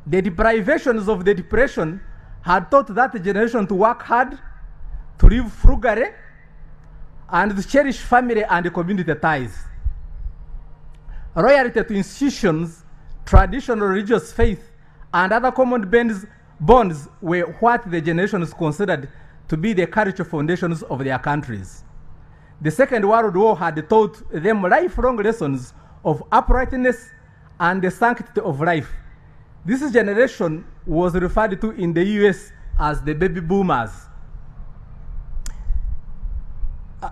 The deprivations of the depression had taught that generation to work hard, to live frugally, and to cherish family and community ties. Loyalty to institutions, traditional religious faith, and other common bonds were what the generations considered to be the cultural foundations of their countries. The Second World War had taught them lifelong lessons of uprightness and the sanctity of life. This generation was referred to in the US as the baby boomers.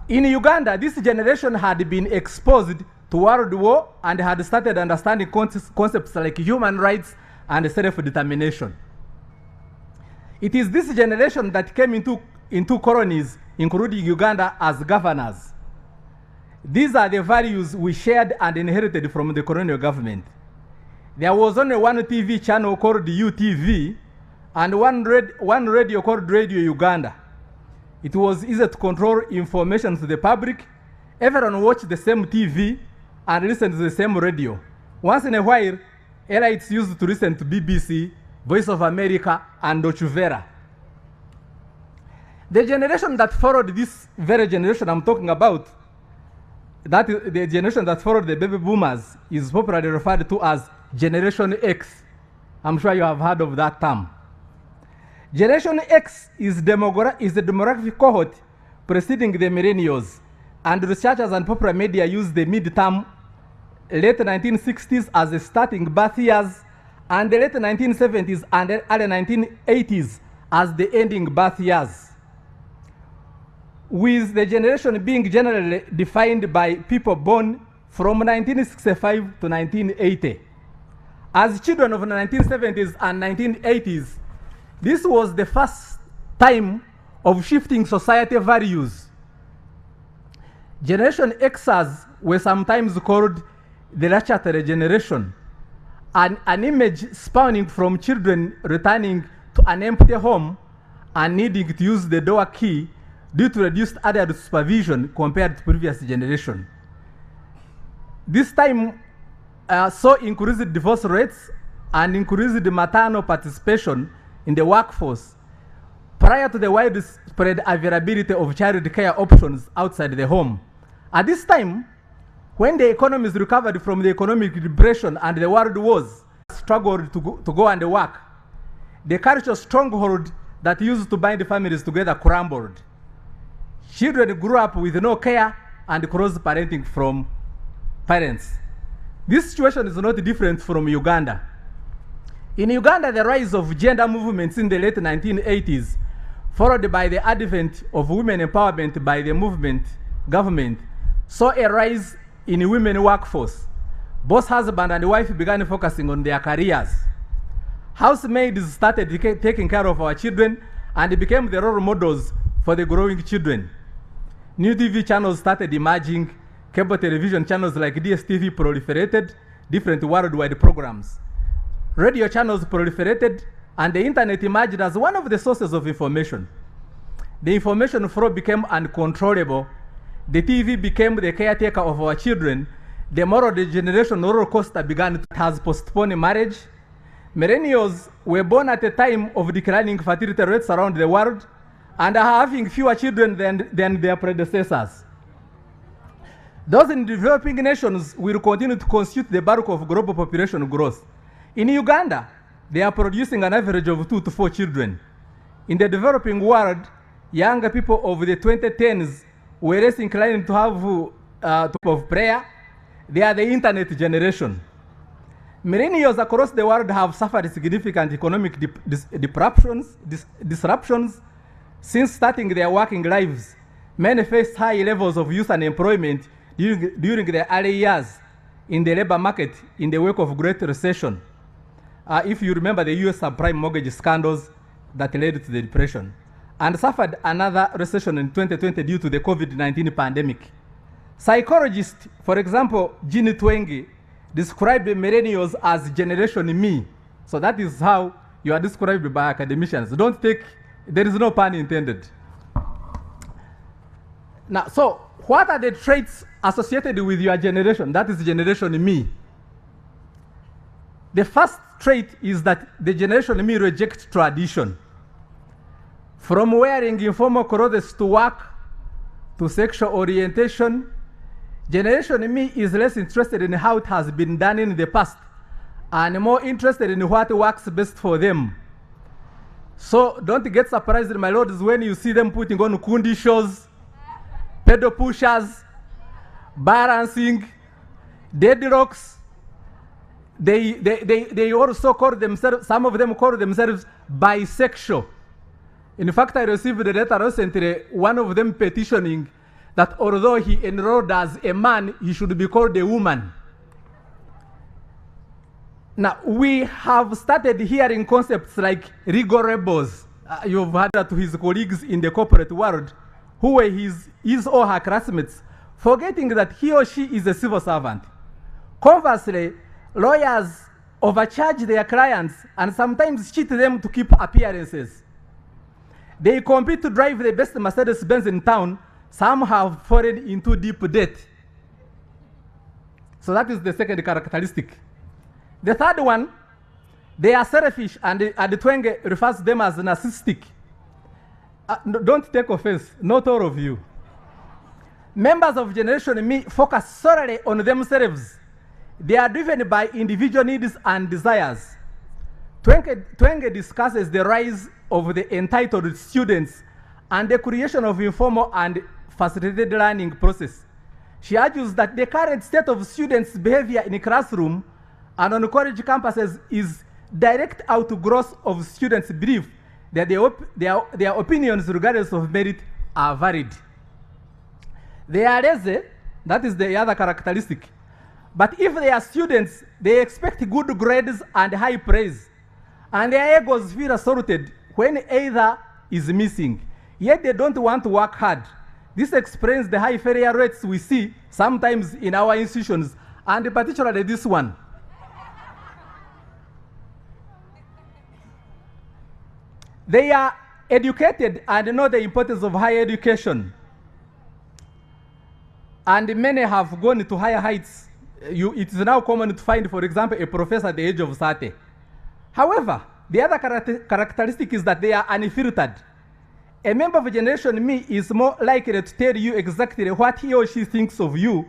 In Uganda, this generation had been exposed to World War and had started understanding concepts like human rights and self-determination. It is this generation that came into colonies, including Uganda, as governors. These are the values we shared and inherited from the colonial government. There was only one TV channel called UTV and one radio called Radio Uganda. It was easy to control information to the public. Everyone watched the same TV and listened to the same radio. Once in a while, elites used to listen to BBC, Voice of America, and Deutsche Welle. The generation that followed this very generation I'm talking about, that is the generation that followed the baby boomers, is popularly referred to as Generation X. I'm sure you have heard of that term. Generation X is the demographic cohort preceding the millennials, and researchers and popular media use the mid-term late 1960s as the starting birth years, and the late 1970s and early 1980s as the ending birth years, with the generation being generally defined by people born from 1965 to 1980. As children of the 1970s and 1980s, this was the first time of shifting society values. Generation Xers were sometimes called the Rachel generation, an image spawning from children returning to an empty home and needing to use the door key due to reduced adult supervision compared to previous generation. This time saw increased divorce rates and increased maternal participation in the workforce prior to the widespread availability of child care options outside the home. At this time, when the economies recovered from the economic depression and the world wars struggled to go and work, the cultural stronghold that used to bind families together crumbled. Children grew up with no care and close parenting from parents. This situation is not different from Uganda. In Uganda, the rise of gender movements in the late 1980s, followed by the advent of women empowerment by the government, saw a rise in women workforce. Both husband and wife began focusing on their careers. Housemaids started taking care of our children and became the role models for the growing children. New TV channels started emerging. Cable television channels like DSTV proliferated, different worldwide programs. Radio channels proliferated, and the internet emerged as one of the sources of information. The information flow became uncontrollable. The TV became the caretaker of our children. The moral degeneration roller coaster began. It has postponed marriage. Millennials were born at a time of declining fertility rates around the world and are having fewer children than their predecessors. Those in developing nations will continue to constitute the bulk of global population growth. In Uganda, they are producing an average of 2 to 4 children. In the developing world, younger people of the 2010s were less inclined to have of prayer. They are the internet generation. Millennials across the world have suffered significant economic disruptions since starting their working lives. Many face high levels of youth unemployment during the early years in the labor market in the wake of Great Recession. If you remember the US subprime mortgage scandals that led to the Depression, and suffered another recession in 2020 due to the COVID-19 pandemic. Psychologists, for example, Jeannie Twenge, described millennials as Generation Me. So that is how you are described by academicians. Don't take, there is no pun intended. Now, so what are the traits associated with your generation? That is Generation Me. The first trait is that the generation me rejects tradition. From wearing informal clothes to work, to sexual orientation, generation me is less interested in how it has been done in the past and more interested in what works best for them. So don't get surprised, my lords, when you see them putting on kundi shows, pedal pushers, balancing, deadlocks. They also call themselves, some of them call themselves bisexual. In fact, I received a letter recently, one of them petitioning that although he enrolled as a man, he should be called a woman. Now, we have started hearing concepts like legal rebels. You've heard that to his colleagues in the corporate world, who were his or her classmates, forgetting that he or she is a civil servant. Conversely, lawyers overcharge their clients and sometimes cheat them to keep appearances. They compete to drive the best Mercedes-Benz in town. Some have fallen into deep debt. So that is the second characteristic. The third one, they are selfish, and Twenge refers to them as narcissistic. Don't take offense, not all of you. Members of Generation Me focus solely on themselves. They are driven by individual needs and desires. Twenge discusses the rise of the entitled students and the creation of informal and facilitated learning process. She argues that the current state of students' behavior in the classroom and on college campuses is direct outgrowth of students' belief that their opinions, regardless of merit, are valid. They are lazy, that is the other characteristic. But if they are students, they expect good grades and high praise. And their egos feel assaulted when either is missing. Yet they don't want to work hard. This explains the high failure rates we see sometimes in our institutions, and particularly this one. They are educated and know the importance of higher education. And many have gone to higher heights. It is now common to find, for example, a professor at the age of 30. However, the other characteristic is that they are unfiltered. A member of Generation Me is more likely to tell you exactly what he or she thinks of you,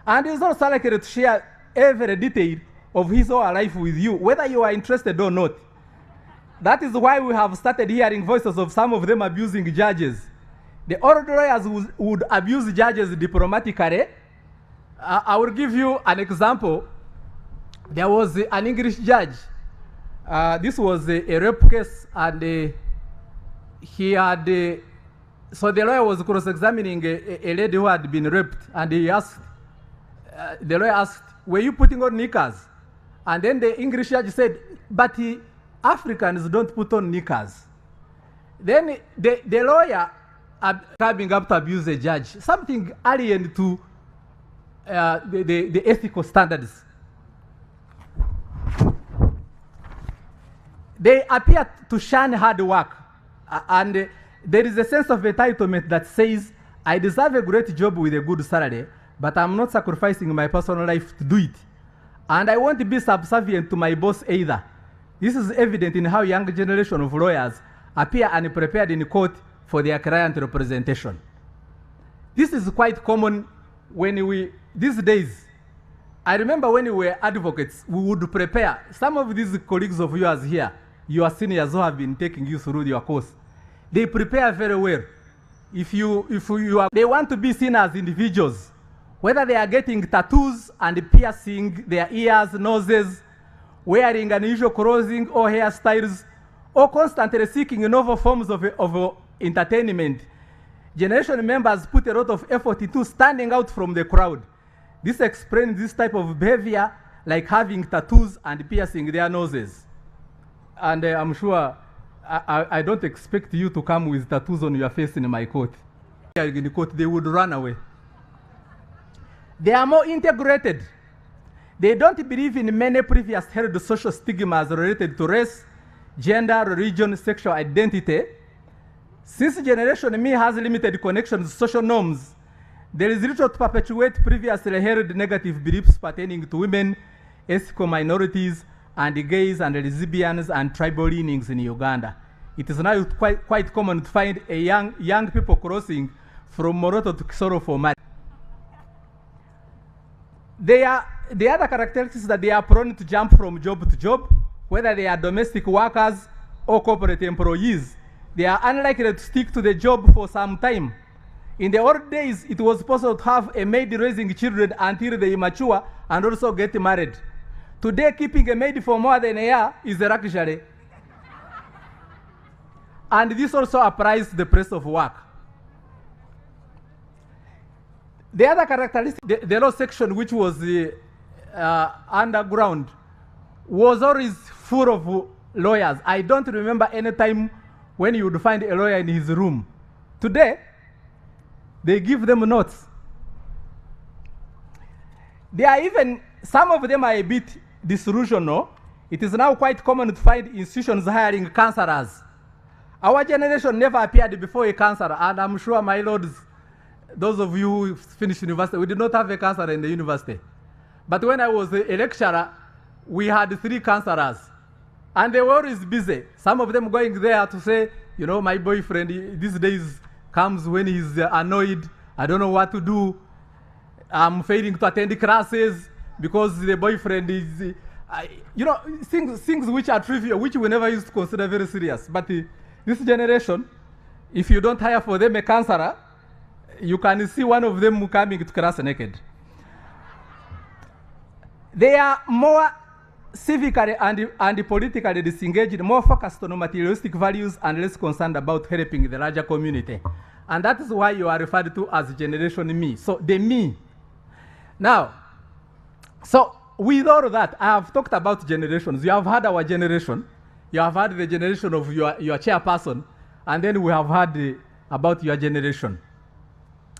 and is also likely to share every detail of his or her life with you, whether you are interested or not. That is why we have started hearing voices of some of them abusing judges. The old lawyers would abuse judges diplomatically. I will give you an example. There was an English judge. This was a rape case, and he had, so the lawyer was cross-examining a lady who had been raped, and he asked, the lawyer asked, were you putting on knickers? And then the English judge said, but Africans don't put on knickers. Then the lawyer coming up to abuse a judge, something alien to the ethical standards. They appear to shun hard work, and there is a sense of entitlement that says, I deserve a great job with a good salary, but I'm not sacrificing my personal life to do it. And I won't be subservient to my boss either. This is evident in how young generation of lawyers appear unprepared in court for their client representation. This is quite common these days. I remember when we were advocates, we would prepare. Some of these colleagues of yours here, your seniors who have been taking you through your course, they prepare very well. They want to be seen as individuals, whether they are getting tattoos and piercing their ears, noses, wearing unusual clothing or hairstyles, or constantly seeking novel forms of entertainment. Generation members put a lot of effort into standing out from the crowd. This explains this type of behavior, like having tattoos and piercing their noses. And I'm sure I don't expect you to come with tattoos on your face in my court. In the court, they would run away. They are more integrated. They don't believe in many previous held social stigmas related to race, gender, religion, sexual identity. Since Generation Me has limited connections to social norms, there is little to perpetuate previously held negative beliefs pertaining to women, ethical minorities, and gays and lesbians and tribal leanings in Uganda. It is now quite common to find a young people crossing from Moroto to Kisoro for marriage. The other characteristics is that they are prone to jump from job to job, whether they are domestic workers or corporate employees. They are unlikely to stick to the job for some time. In the old days, it was possible to have a maid raising children until they mature and also get married. Today, keeping a maid for more than a year is a luxury. And this also applies to the place of work. The other characteristic, the law section, which was underground, was always full of lawyers. I don't remember any time when you would find a lawyer in his room. Today, they give them notes. They are even, some of them are a bit disillusional. It is now quite common to find institutions hiring counselors. Our generation never appeared before a counselor, and I'm sure, my lords, those of you who finished university, we did not have a counselor in the university. But when I was a lecturer, we had 3 counselors, and they were always busy. Some of them going there to say, you know, my boyfriend these days comes when he's annoyed, I don't know what to do, I'm failing to attend classes because the boyfriend is, you know, things which are trivial, which we never used to consider very serious. But this generation, if you don't hire for them a counselor, you can see one of them coming to class naked. They are more civically and politically disengaged, more focused on materialistic values and less concerned about helping the larger community. And that is why you are referred to as Generation Me. So the me. Now, so with all that, I have talked about generations. You have had our generation. You have had the generation of your chairperson. And then we have had about your generation.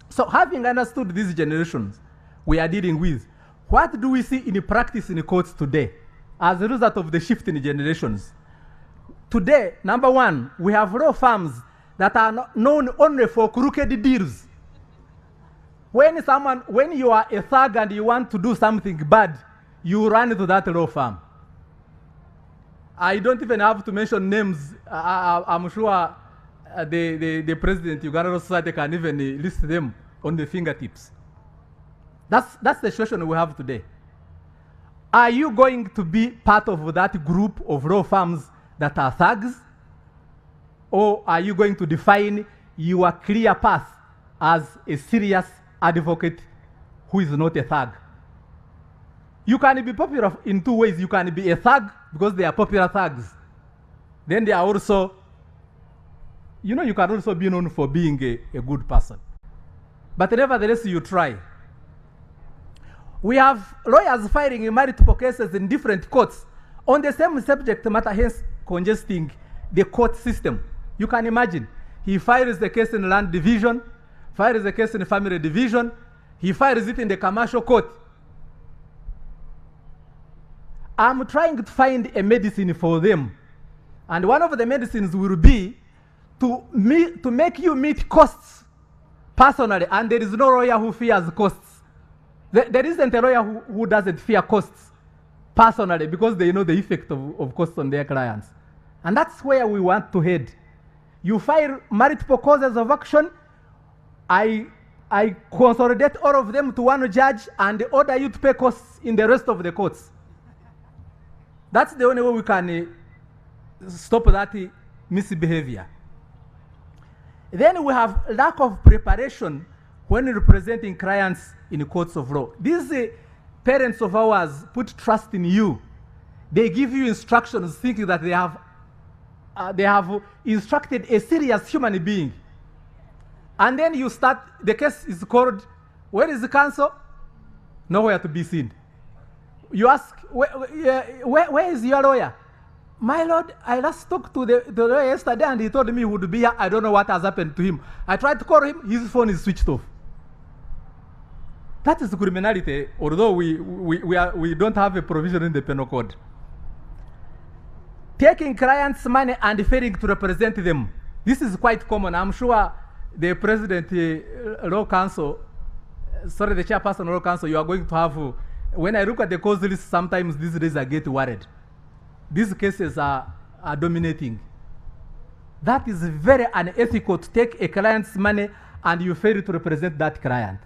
So having understood these generations we are dealing with, what do we see in practice in courts today as a result of the shift in generations? Today, number one, we have law firms that are known only for crooked deals. When you are a thug and you want to do something bad, you run to that law firm. I don't even have to mention names. I'm sure the president of Uganda Society can even list them on the fingertips. That's the situation we have today. Are you going to be part of that group of law firms that are thugs? Or are you going to define your clear path as a serious advocate who is not a thug? You can be popular in 2 ways. You can be a thug because they are popular thugs. Then they are also, you know, you can also be known for being a good person. But nevertheless, you try. We have lawyers filing multiple cases in different courts on the same subject matter, hence congesting the court system. You can imagine, he files the case in land division, files the case in family division, he files it in the commercial court. I'm trying to find a medicine for them. And one of the medicines will be to make you meet costs personally, and there is no lawyer who fears costs. There isn't a lawyer who doesn't fear costs personally because they know the effect of costs on their clients. And that's where we want to head. You file multiple causes of action, I consolidate all of them to one judge and order you to pay costs in the rest of the courts. That's the only way we can stop that misbehavior. Then we have lack of preparation when representing clients in courts of law. These parents of ours put trust in you. They give you instructions thinking that they have instructed a serious human being. And then you start, the case is called, where is the counsel? Nowhere to be seen. You ask, where is your lawyer? My lord, I last talked to the lawyer yesterday and he told me he would be here. I don't know what has happened to him. I tried to call him, his phone is switched off. That is criminality, although we don't have a provision in the penal code. Taking clients' money and failing to represent them. This is quite common. I'm sure the president, law counsel, sorry, the chairperson law counsel, you are going to have, when I look at the cause list, sometimes these days I get worried. these cases are dominating. That is very unethical to take a client's money and you fail to represent that client.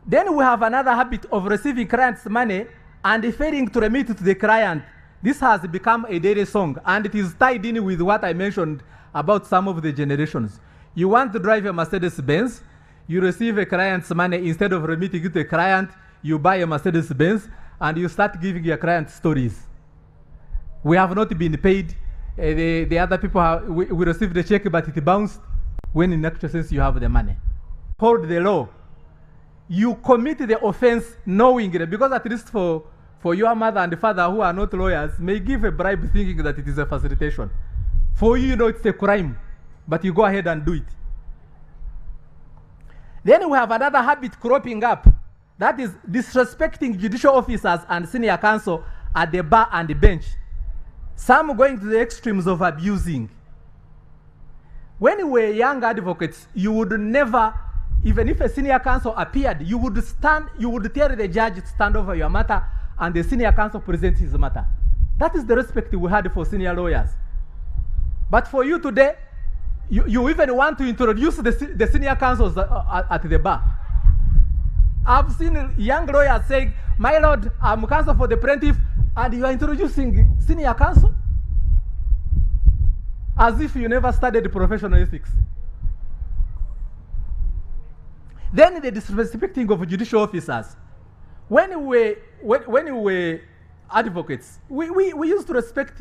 Then we have another habit of receiving client's money and failing to remit it to the client. This has become a daily song, and it is tied in with what I mentioned about some of the generations. You want to drive a Mercedes-Benz, you receive a client's money, instead of remitting it to a client, you buy a Mercedes-Benz, and you start giving your client stories. We have not been paid. The other people, we received the check, but it bounced, when in actual sense you have the money. Hold the law. You commit the offense knowingly, because at least for your mother and father who are not lawyers, may give a bribe thinking that it is a facilitation. For you, you know it's a crime, but you go ahead and do it. Then we have another habit cropping up, that is disrespecting judicial officers and senior counsel at the bar and the bench. Some going to the extremes of abusing. When we were young advocates, you would never, even if a senior counsel appeared, you would tell the judge to stand over your matter, and the senior counsel presents his matter. That is the respect we had for senior lawyers. But for you today, you even want to introduce the senior counsels at the bar. I've seen young lawyers saying, "My lord, I'm counsel for the plaintiff," and you are introducing senior counsel? As if you never studied professional ethics. Then the disrespecting of judicial officers. When we were advocates, we used to respect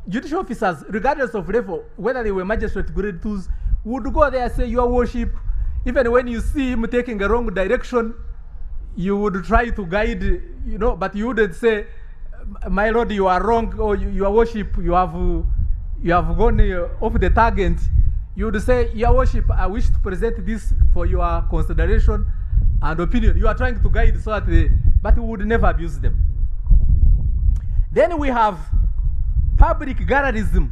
judicial officers regardless of level, whether they were magistrate grade 2s, would go there and say, "Your worship." Even when you see him taking a wrong direction, you would try to guide, but you wouldn't say, "My lord, you are wrong," or "Your worship, you have gone off the target." You would say, "Your worship, I wish to present this for your consideration and opinion." You are trying to guide so that but we would never abuse them. Then we have public gallerism.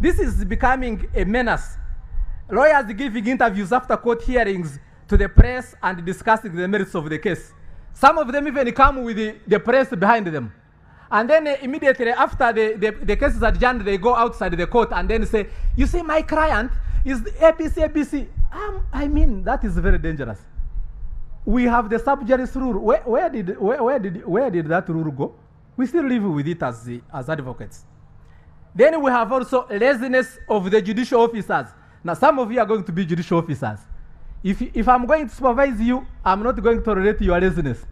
This is becoming a menace. Lawyers giving interviews after court hearings to the press and discussing the merits of the case. Some of them even come with the press behind them. And then immediately after the case is adjourned, they go outside the court and then say, "You see, my client is ABC. I mean, that is very dangerous. We have the sub judice rule. Where did that rule go? We still live with it as advocates. Then we have also laziness of the judicial officers. Now, some of you are going to be judicial officers. If I'm going to supervise you, I'm not going to tolerate your laziness.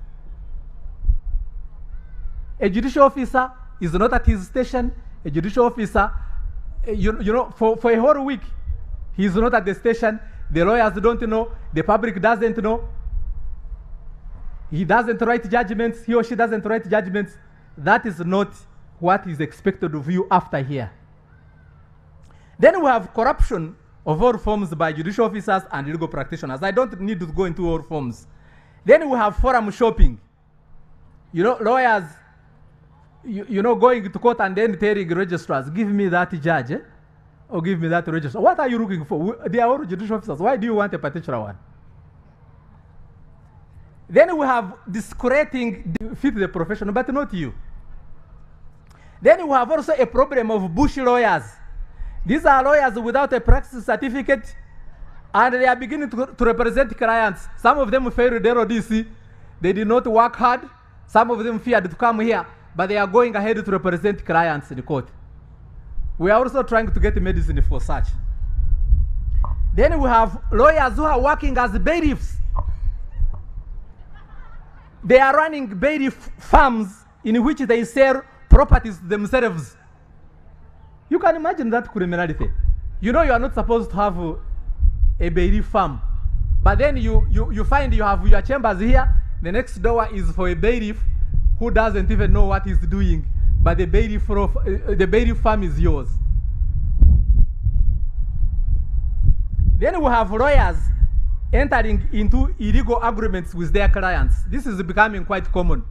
A judicial officer is not at his station. A judicial officer, for a whole week, he's not at the station. The lawyers don't know. The public doesn't know. He doesn't write judgments. He or she doesn't write judgments. That is not what is expected of you after here. Then we have corruption of all forms by judicial officers and legal practitioners. I don't need to go into all forms. Then we have forum shopping. Lawyers, going to court and then telling registrars, "Give me that judge, or give me that registrar." What are you looking for? They are all judicial officers. Why do you want a particular one? Then we have discrediting fit the profession, but not you. Then we have also a problem of bush lawyers. These are lawyers without a practice certificate, and they are beginning to represent clients. Some of them failed their Ldc. They did not work hard. Some of them feared to come here, but they are going ahead to represent clients in the court. We are also trying to get medicine for such. Then we have lawyers who are working as bailiffs. They are running bailiff farms in which they sell properties themselves. You can imagine that criminality. You are not supposed to have a bailiff farm, but then you find you have your chambers here. The next door is for a bailiff who doesn't even know what he's doing, but the bailiff farm is yours. Then we have lawyers entering into illegal agreements with their clients. This is becoming quite common.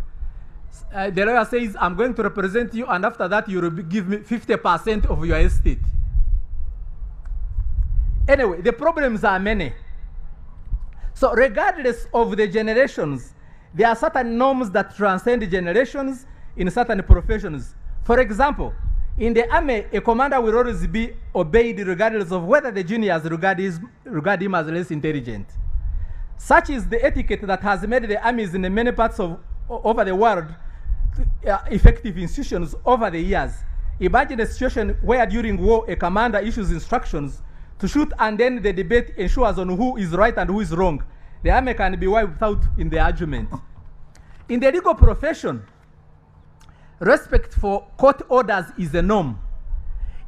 The lawyer says, "I'm going to represent you, and after that, you will give me 50% of your estate." Anyway, the problems are many. So regardless of the generations, There are certain norms that transcend generations in certain professions. For example, in the army, a commander will always be obeyed regardless of whether the juniors regard him as less intelligent. Such is the etiquette that has made the armies in many parts over the world effective institutions over the years. Imagine a situation where during war a commander issues instructions to shoot and then the debate ensures on who is right and who is wrong. The army can be wiped out in the argument. In the legal profession, respect for court orders is the norm.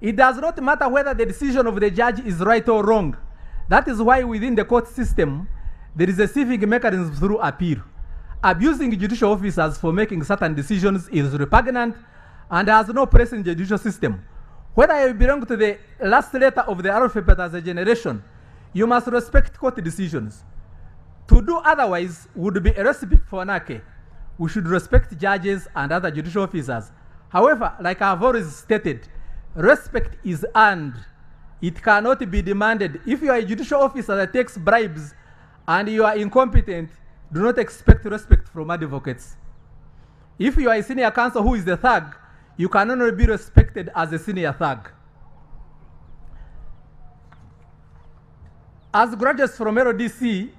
It does not matter whether the decision of the judge is right or wrong. That is why within the court system, there is a civic mechanism through appeal. Abusing judicial officers for making certain decisions is repugnant and has no place in the judicial system. Whether you belong to the last letter of the alphabet as a generation, you must respect court decisions. To do otherwise would be a recipe for anarchy. We should respect judges and other judicial officers. However, like I have always stated, respect is earned. It cannot be demanded. If you are a judicial officer that takes bribes and you are incompetent, do not expect respect from advocates. If you are a senior counsel who is the thug, you can only be respected as a senior thug. As graduates from Ldc,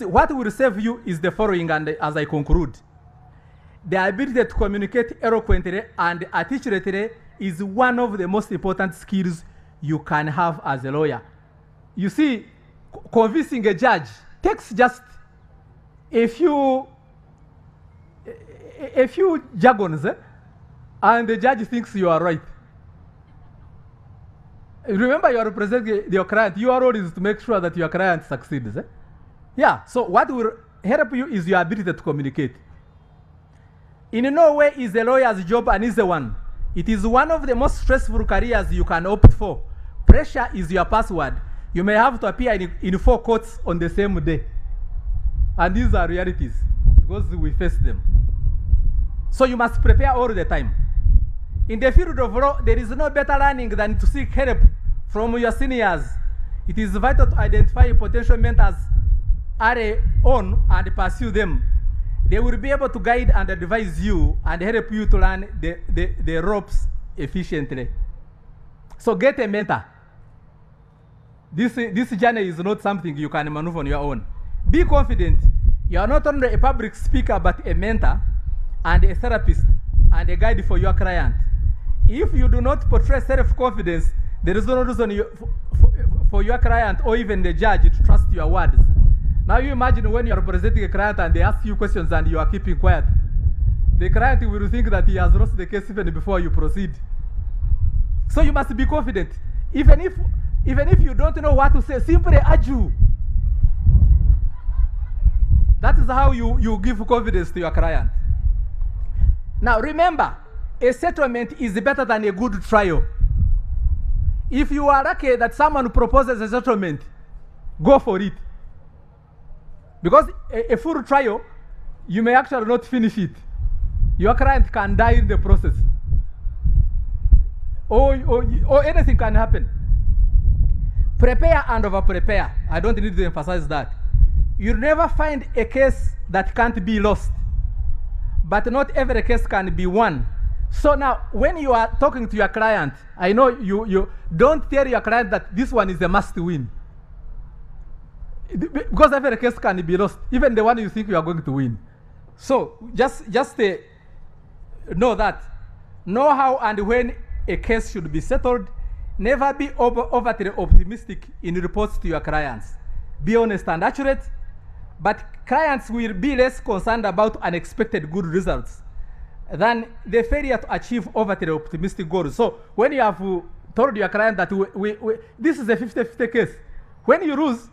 what will save you is the following, and as I conclude. The ability to communicate eloquently and articulately is one of the most important skills you can have as a lawyer. You see, convincing a judge takes just a few jargons, and the judge thinks you are right. Remember, you are representing your client. Your role is to make sure that your client succeeds. Yeah, so what will help you is your ability to communicate. In no way is a lawyer's job an easy one. It is one of the most stressful careers you can opt for. Pressure is your password. You may have to appear in 4 courts on the same day. And these are realities, because we face them. So you must prepare all the time. In the field of law, there is no better learning than to seek help from your seniors. It is vital to identify potential mentors early on and pursue them. They will be able to guide and advise you and help you to learn the ropes efficiently. So get a mentor. This journey is not something you can maneuver on your own. Be confident. You are not only a public speaker, but a mentor and a therapist and a guide for your client. If you do not portray self-confidence, there is no reason for your client or even the judge to trust your words. Now you imagine when you are representing a client and they ask you questions and you are keeping quiet. The client will think that he has lost the case even before you proceed. So you must be confident. Even if you don't know what to say, simply argue. That is how you give confidence to your client. Now remember, a settlement is better than a good trial. If you are lucky that someone proposes a settlement, go for it. Because a full trial, you may actually not finish it. Your client can die in the process. Or anything can happen. Prepare and over-prepare. I don't need to emphasize that. You'll never find a case that can't be lost. But not every case can be won. So now, when you are talking to your client, I know you don't tell your client that this one is a must-win. Because every case can be lost, even the one you think you are going to win. So just know that. Know how and when a case should be settled. Never be overly optimistic in reports to your clients. Be honest and accurate, but clients will be less concerned about unexpected good results than the failure to achieve overly optimistic goals. So when you have told your client that this is a 50-50 case, when you lose,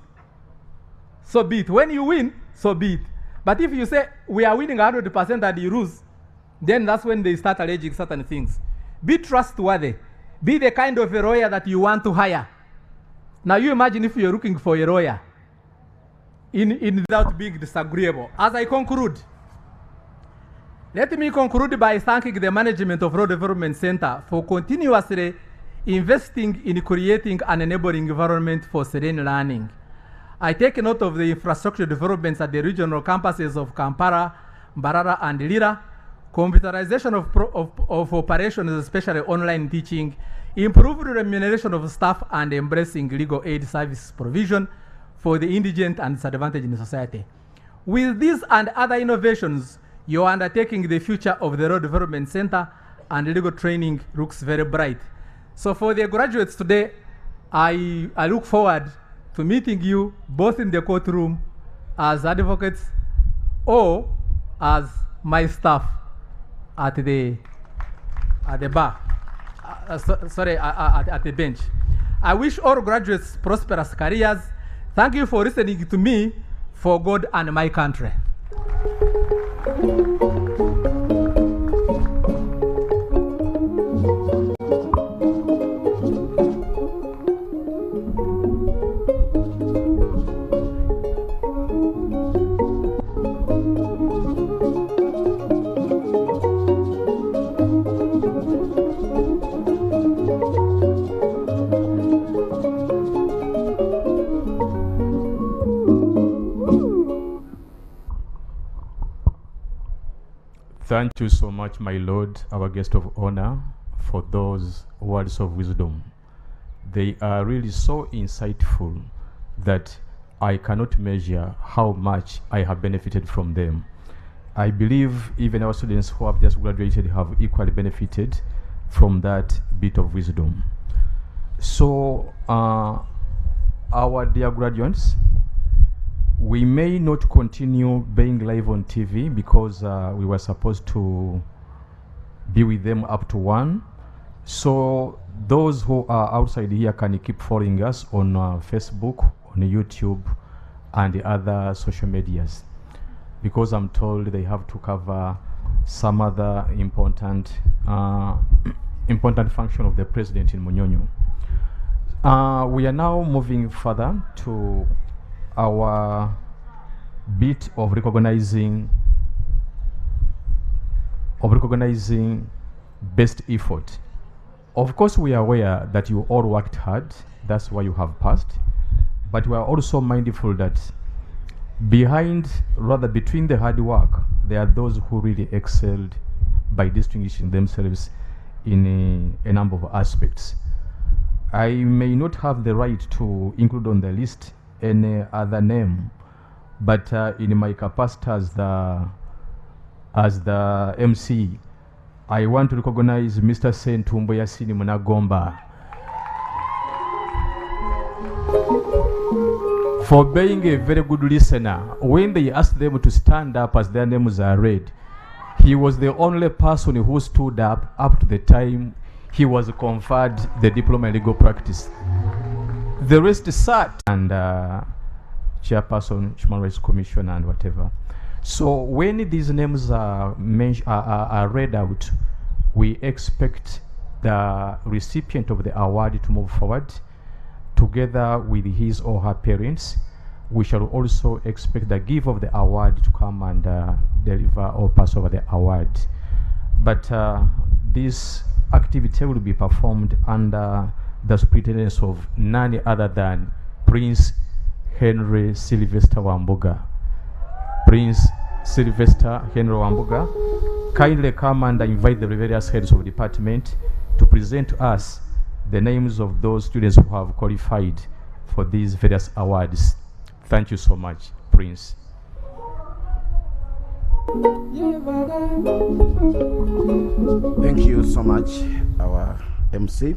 so be it. When you win, so be it. But if you say we are winning 100% and you lose, then that's when they start alleging certain things. Be trustworthy. Be the kind of a lawyer that you want to hire. Now you imagine if you're looking for a lawyer without being disagreeable. As I conclude, let me conclude by thanking the management of Law Development Center for continuously investing in creating an enabling environment for serene learning. I take note of the infrastructure developments at the regional campuses of Kampala, Mbarara, and Lira, computerization of operations, especially online teaching, improved remuneration of staff, and embracing legal aid service provision for the indigent and disadvantaged in society. With these and other innovations, you are undertaking the future of the Road Development Center, and legal training looks very bright. So for the graduates today, I look forward to meeting you both in the courtroom as advocates or as my staff at the bar, at the bench. I wish all graduates prosperous careers. Thank you for listening to me, for God and my country. Thank you so much, my Lord, our guest of honor, for those words of wisdom. They are really so insightful that I cannot measure how much I have benefited from them. I believe even our students who have just graduated have equally benefited from that bit of wisdom. So, our dear graduates, we may not continue being live on TV because we were supposed to be with them up to 1. So those who are outside here can keep following us on Facebook, on YouTube, and the other social medias, because I'm told they have to cover some other important function of the president in Munyonyo. We are now moving further to our bit of recognizing best effort. Of course, we are aware that you all worked hard, that's why you have passed, but we are also mindful that between the hard work, there are those who really excelled by distinguishing themselves in a number of aspects. I may not have the right to include on the list any other name, but in my capacity as the MC, I want to recognize Mr. Sentumbo Yasini Munagomba for being a very good listener. When they asked them to stand up as their names are read, he was the only person who stood up to the time he was conferred the diploma in legal practice. The rest sat, and chairperson, Human Rights Commission, and whatever. So when these names are read out, we expect the recipient of the award to move forward together with his or her parents. We shall also expect the giver of the award to come and deliver or pass over the award. But this activity will be performed under the superintendence of none other than Prince Henry Sylvester Wambuga. Prince Sylvester Henry Wambuga, kindly come and invite the various heads of department to present to us the names of those students who have qualified for these various awards. Thank you so much, Prince. Thank you so much, our MC,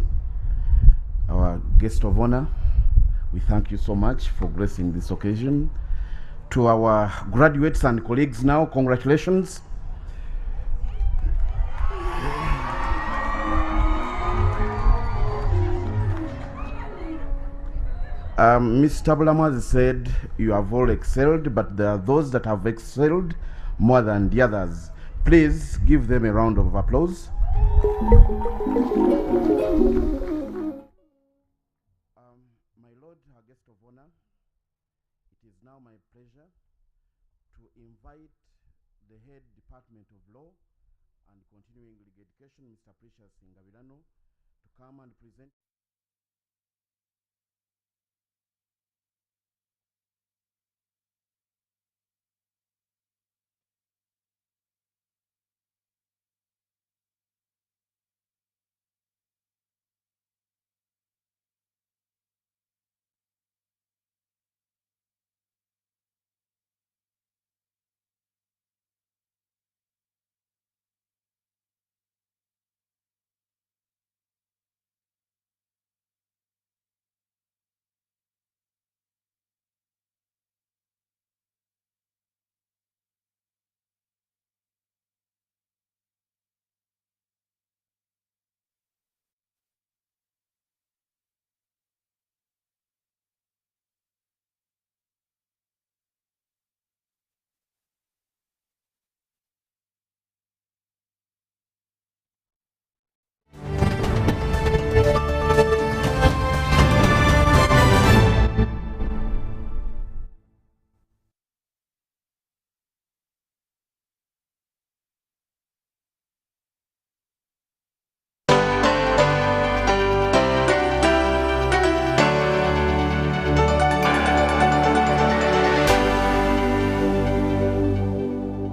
our guest of honor. We thank you so much for gracing this occasion. To our graduates and colleagues now, congratulations. Ms. Tabulamaz said you have all excelled, but there are those that have excelled more than the others. Please give them a round of applause. My Lord, our guest of honor, it is now my pleasure to invite the head department of law and continuing legal education, Mr. Precious Ngabilano, to come and present